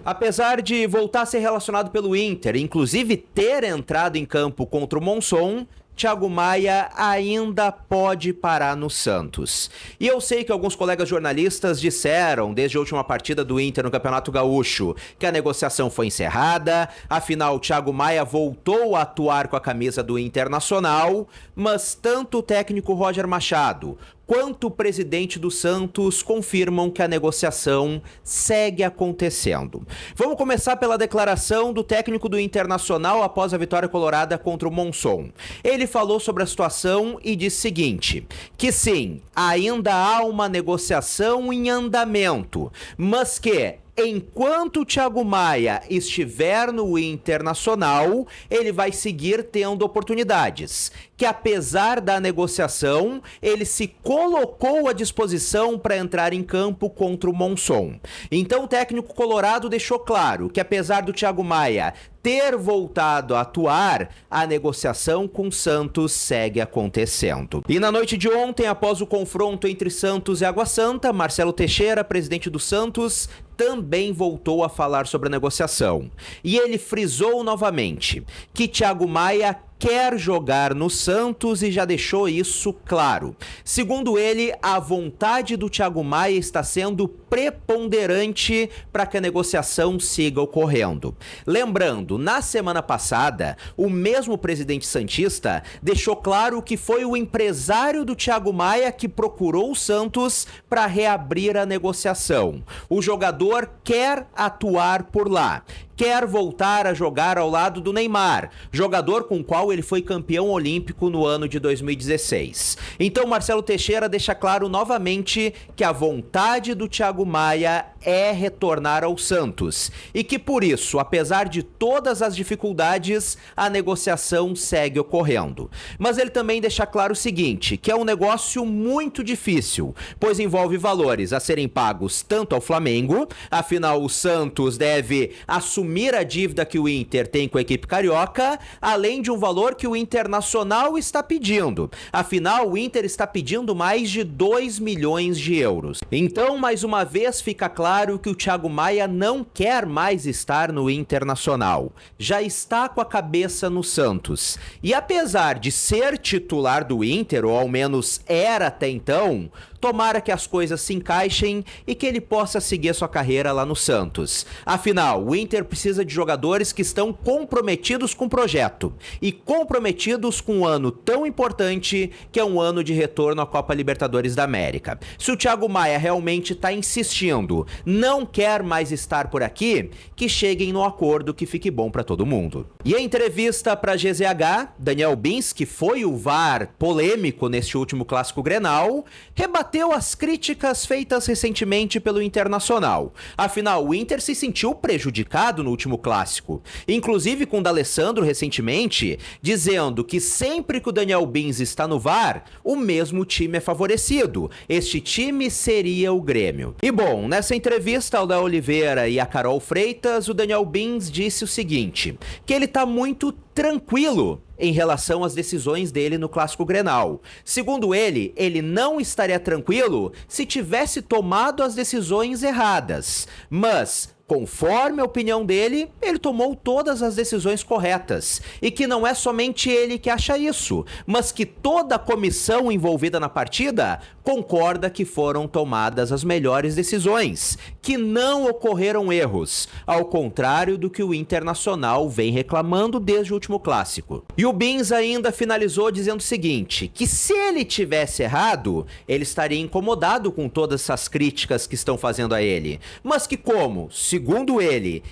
Apesar de voltar a ser relacionado pelo Inter, inclusive ter entrado em campo contra o Monzón, Thiago Maia ainda pode parar no Santos. E eu sei que alguns colegas jornalistas disseram, desde a última partida do Inter no Campeonato Gaúcho, que a negociação foi encerrada, afinal Thiago Maia voltou a atuar com a camisa do Internacional, mas tanto o técnico Roger Machado quanto o presidente do Santos confirmam que a negociação segue acontecendo. Vamos começar pela declaração do técnico do Internacional após a vitória colorada contra o Monzón. Ele falou sobre a situação e disse o seguinte, que sim, ainda há uma negociação em andamento, mas que enquanto o Thiago Maia estiver no Internacional, ele vai seguir tendo oportunidades. Que apesar da negociação, ele se colocou à disposição para entrar em campo contra o Monzón. Então o técnico colorado deixou claro que apesar do Thiago Maia ter voltado a atuar, a negociação com o Santos segue acontecendo. E na noite de ontem, após o confronto entre Santos e Água Santa, Marcelo Teixeira, presidente do Santos, também voltou a falar sobre a negociação. E ele frisou novamente que Thiago Maia quer jogar no Santos e já deixou isso claro. Segundo ele, a vontade do Thiago Maia está sendo preponderante para que a negociação siga ocorrendo. Lembrando, na semana passada, o mesmo presidente santista deixou claro que foi o empresário do Thiago Maia que procurou o Santos para reabrir a negociação. O jogador quer atuar por lá. Quer voltar a jogar ao lado do Neymar, jogador com o qual ele foi campeão olímpico no ano de 2016. Então Marcelo Teixeira deixa claro novamente que a vontade do Thiago Maia é retornar ao Santos e que por isso, apesar de todas as dificuldades, a negociação segue ocorrendo. Mas ele também deixa claro o seguinte, que é um negócio muito difícil, pois envolve valores a serem pagos tanto ao Flamengo, afinal o Santos deve assumir a dívida que o Inter tem com a equipe carioca, além de um valor que o Internacional está pedindo. Afinal, o Inter está pedindo mais de 2 milhões de euros. Então, mais uma vez, fica claro que o Thiago Maia não quer mais estar no Internacional. Já está com a cabeça no Santos. E apesar de ser titular do Inter, ou ao menos era até então, tomara que as coisas se encaixem e que ele possa seguir a sua carreira lá no Santos. Afinal, o Inter precisa de jogadores que estão comprometidos com o projeto e comprometidos com um ano tão importante que é um ano de retorno à Copa Libertadores da América. Se o Thiago Maia realmente está insistindo, não quer mais estar por aqui, que cheguem no acordo que fique bom para todo mundo. E em entrevista para a GZH, Daniel Bins, que foi o VAR polêmico neste último clássico Grenal, rebateu as críticas feitas recentemente pelo Internacional. Afinal, o Inter se sentiu prejudicado no último clássico, inclusive com o D'Alessandro recentemente, dizendo que sempre que o Daniel Bins está no VAR, o mesmo time é favorecido. Este time seria o Grêmio. E bom, nessa entrevista ao Léo Oliveira e a Carol Freitas, o Daniel Bins disse o seguinte, que ele tá muito tranquilo em relação às decisões dele no Clássico Grenal. Segundo ele, ele não estaria tranquilo se tivesse tomado as decisões erradas, mas conforme a opinião dele, ele tomou todas as decisões corretas. E que não é somente ele que acha isso, mas que toda a comissão envolvida na partida concorda que foram tomadas as melhores decisões, que não ocorreram erros, ao contrário do que o Internacional vem reclamando desde o último clássico. E o Bins ainda finalizou dizendo o seguinte, que se ele tivesse errado, ele estaria incomodado com todas essas críticas que estão fazendo a ele, mas que como, segundo ele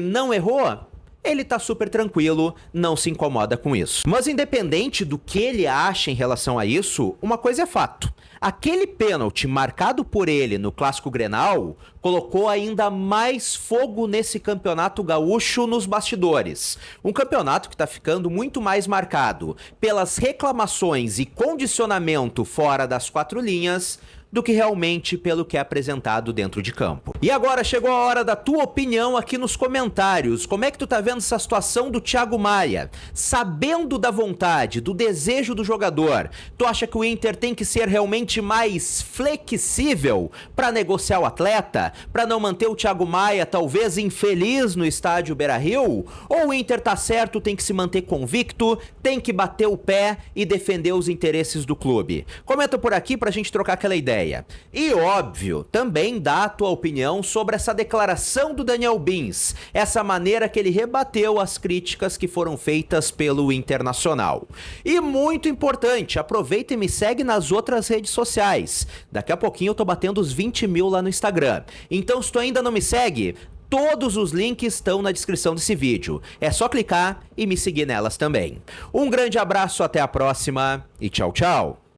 não errou, ele tá super tranquilo, não se incomoda com isso. Mas independente do que ele acha em relação a isso, uma coisa é fato. Aquele pênalti marcado por ele no Clássico Grenal colocou ainda mais fogo nesse campeonato gaúcho nos bastidores. Um campeonato que tá ficando muito mais marcado pelas reclamações e condicionamento fora das quatro linhas do que realmente pelo que é apresentado dentro de campo. E agora chegou a hora da tua opinião aqui nos comentários. Como é que tu tá vendo essa situação do Thiago Maia? Sabendo da vontade, do desejo do jogador, tu acha que o Inter tem que ser realmente mais flexível para negociar o atleta? Para não manter o Thiago Maia talvez infeliz no estádio Beira-Rio? Ou o Inter tá certo, tem que se manter convicto, tem que bater o pé e defender os interesses do clube? Comenta por aqui pra gente trocar aquela ideia. E óbvio, também dá a tua opinião sobre essa declaração do Daniel Bins, essa maneira que ele rebateu as críticas que foram feitas pelo Internacional. E muito importante, aproveita e me segue nas outras redes sociais. Daqui a pouquinho eu tô batendo os 20 mil lá no Instagram. Então se tu ainda não me segue, todos os links estão na descrição desse vídeo. É só clicar e me seguir nelas também. Um grande abraço, até a próxima e tchau, tchau!